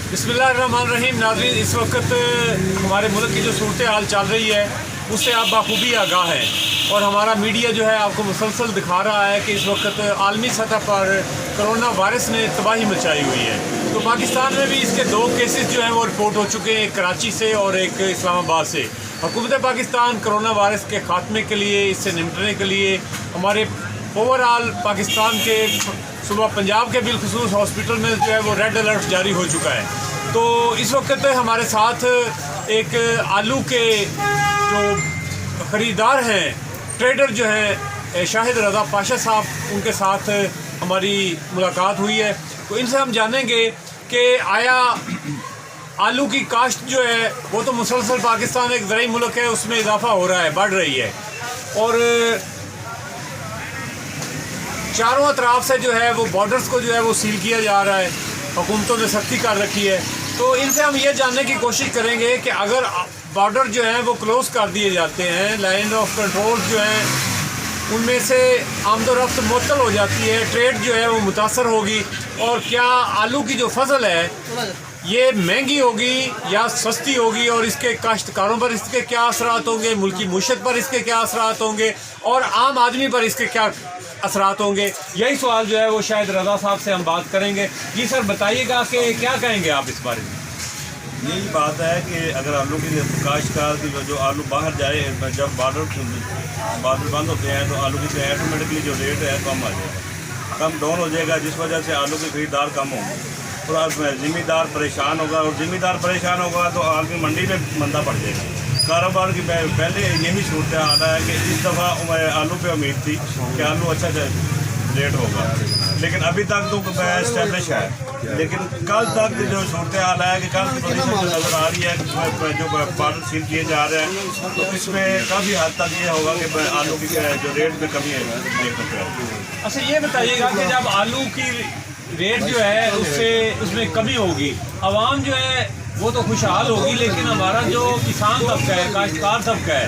बिस्मिल्लाहिर्रहमानिर्रहीम। नाज़रीन, इस वक्त हमारे मुल्क की जो सूरत हाल चल रही है उससे आप बाखूबी आगाह हैं और हमारा मीडिया जो है आपको मुसलसल दिखा रहा है कि इस वक्त आलमी सतह पर कोरोना वायरस ने तबाही मचाई हुई है। तो पाकिस्तान में भी इसके 2 केसेस जो हैं वो रिपोर्ट हो चुके हैं, एक कराची से और एक इस्लामाबाद से। हुकूमत पाकिस्तान कोरोना वायरस के ख़ात्मे के लिए, इससे निपटने के लिए हमारे ओवरऑल पाकिस्तान के सुबह पंजाब के बिलखुसूस हॉस्पिटल में जो है वो रेड अलर्ट जारी हो चुका है। तो इस वक्त हमारे साथ एक आलू के जो ख़रीदार हैं, ट्रेडर जो हैं शाहिद रज़ा पाशा साहब, उनके साथ हमारी मुलाकात हुई है। तो इनसे हम जानेंगे कि आया आलू की काश्त जो है वो तो मुसलसल पाकिस्तान एक ज़राई मुल्क है, उसमें इजाफा हो रहा है, बढ़ रही है और चारों अतराफ से जो है वो बॉर्डर्स को जो है वो सील किया जा रहा है, हुकूमतों ने सख्ती कर रखी है। तो इनसे हम ये जानने की कोशिश करेंगे कि अगर बॉर्डर जो हैं वो क्लोज़ कर दिए जाते हैं, लाइन ऑफ कंट्रोल जो हैं उनमें से आमदोरफ्त मुअत्तल हो जाती है, ट्रेड जो है वो मुतासर होगी, और क्या आलू की जो फसल है ये महंगी होगी या सस्ती होगी, और इसके काश्तकारों पर इसके क्या असरात होंगे, मुल्की मुशत पर इसके क्या असरात होंगे और आम आदमी पर इसके क्या असरात होंगे। यही सवाल जो है वो शायद रज़ा साहब से हम बात करेंगे। जी सर, बताइएगा कि क्या कहेंगे आप इस बारे में। यही बात है कि अगर आलू की काश्तकार की जो आलू बाहर जाए, जब बादल बंद होते हैं तो आलू की ऑटोमेटिकली जो रेट है कम आ जाएगा, कम डाउन हो जाएगा, जिस वजह से आलू के खरीदार कम होंगे और ज़िम्मेदार परेशान होगा, और ज़िम्मेदार परेशान होगा तो आलमी मंडी में मंदा पड़ जाएगा। कारोबार की पहले यही सूरत हाल है कि इस दफ़ा आलू पे उम्मीद थी कि आलू अच्छा रेट होगा, लेकिन अभी तक तो इस्टेब्लिश है। लेकिन कल तक जो सूरत हाल है कि कल की पोजीशन जो नज़र आ रही है कि जो बार्डर सील किए जा रहे हैं, तो इसमें काफ़ी हद तक ये होगा कि आलू की जो रेट में कमी है। अच्छा, ये बताइएगा कि जब आलू की रेट जो है उसमें कमी होगी, आवाम जो है वो तो खुशहाल होगी, लेकिन हमारा जो किसान तबका है, काश्तकार तबका है,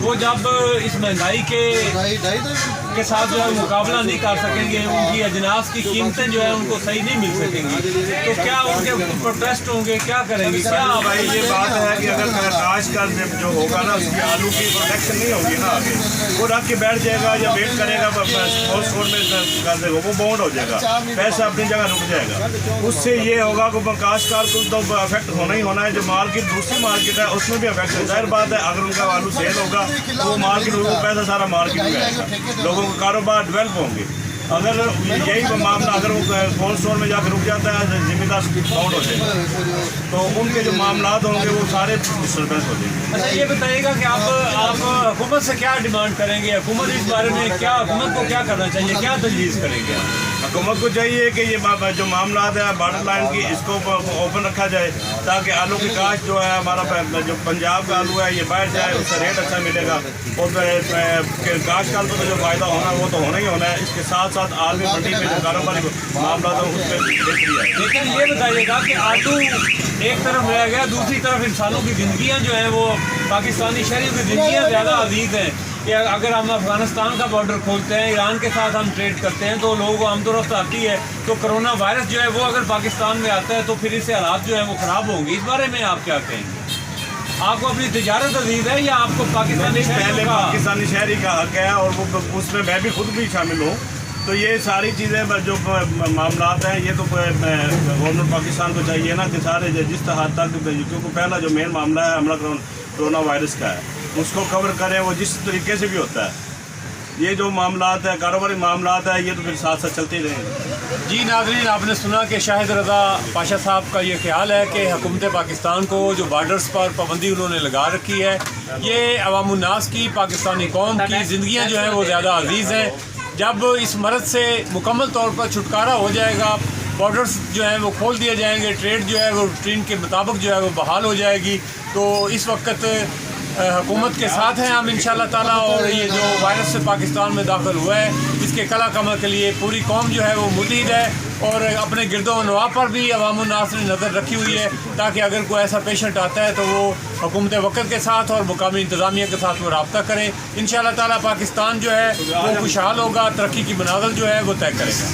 वो जब इस महंगाई के साथ जो है मुकाबला नहीं कर सकेंगे, उनकी अजनास की कीमतें जो है उनको सही नहीं मिल सकेंगी, तो क्या उनके प्रोटेस्ट होंगे, क्या करेंगे? क्या भाई ये बात है कि अगर काश्तकार जो होगा ना, उसकी आलू की प्रोटेक्शन नहीं होगी ना, आगे वो रख के बैठ जाएगा या वेट करेगा, कोल्ड स्टोर में कर देगा, वो बाउंड हो जाएगा, पैसा अपनी जगह रुक जाएगा। उससे ये होगा कि काश्तकार को तो अफेक्ट होना ही होना है। जो मार्केट, दूसरी मार्केट है, उसमें भी अफेक्ट है। जाहिर बात है अगर उनका आलू सेल होगा तो वो मार्केट, वो पैसा सारा मार्केट में आएगा, लोगों के कारोबार डेवलप होंगे। अगर यही मामला अगर वो कोल्ड स्टोर में जाकर रुक जाता है, जिम्मेदार बाउंड हो जाएगा, तो उनके जो मामला होंगे वो सारे डिस्टर्बेंस हो जाएंगे। अच्छा, ये बताइएगा कि आप हुकूमत से क्या डिमांड करेंगे? हुकूमत इस बारे में क्या, हुकूमत को क्या करना चाहिए, क्या तजवीज़ करेंगे? हुकूमत को चाहिए कि ये जो मामला है बॉर्डर लाइन की, इसको ओपन रखा जाए ताकि आलू की काश्त जो है, हमारा जो पंजाब का आलू है ये बाहर जाए, उसका रेट अच्छा मिलेगा, और काश्तकार को तो जो फ़ायदा होना है वो तो होना ही होना है। इसके साथ साथ आलमी मंडी में जो कारोबारी मामला था उस पर बेहतरी है। लेकिन ये बताइएगा कि आलू एक तरफ रह गया, दूसरी तरफ इंसानों की ज़िंदगियाँ जो हैं वो, पाकिस्तानी शहरियों की ज़िंदगियाँ ज़्यादा अजीज़ हैं कि अगर हम अफ़गानिस्तान का बॉर्डर खोलते हैं, ईरान के साथ हम ट्रेड करते हैं, तो लोगों को आमदोरफ्त आती है, तो कोरोना वायरस जो है वो अगर पाकिस्तान में आता है तो फिर इससे हालात जो है वो ख़राब होंगे। इस बारे में आप क्या कहेंगे? आपको अपनी तिजारत अजीज़ है या आपको पाकिस्तानी शहरी का हक है, और वो उसमें मैं भी खुद भी शामिल हूँ। तो ये सारी चीज़ें जो मामला हैं, ये तो गवर्नमेंट पाकिस्तान को चाहिए ना कि सारे जिस हद तक, क्योंकि पहला जो मेन मामला है हमारा कोरोना वायरस का है, उसको कवर करें, वो जिस तरीके से भी होता है। ये जो मामला है, कारोबारी मामला है, ये तो फिर साथ साथ चलते ही रहेंगे। जी नाज़रीन, आपने सुना कि शाहिद रज़ा पाशा साहब का ये ख्याल है कि हुकूमत पाकिस्तान को जो बॉर्डर्स पर पाबंदी उन्होंने लगा रखी है, ये अवामुन्नास की, पाकिस्तानी कौम की ज़िंदगियाँ जो हैं वो ज़्यादा अजीज़ हैं। जब इस मर्ज़ से मुकम्मल तौर पर छुटकारा हो जाएगा, बॉर्डर्स जो हैं वो खोल दिए जाएंगे, ट्रेड जो है वो रूटीन के मुताबिक जो है वो बहाल हो जाएगी, तो इस वक्त हुकूमत के साथ हैं हम इंशाअल्लाह ताला। और ये जो वायरस से पाकिस्तान में दाखिल हुआ है, इसके कला कमल के लिए पूरी कौम जो है वो मुतहिद है, और अपने गिरदो नवा पर भी अवामुन्नास ने नज़र रखी हुई है, ताकि अगर कोई ऐसा पेशेंट आता है तो वो हुकूमत वक़्त के साथ और मुकामी इंतज़ामिया के साथ वो रब्ता करें। इंशाअल्लाह ताला पाकिस्तान जो है वो खुशहाल होगा, तरक्की की मनाज़िल जो है वो तय करेगा।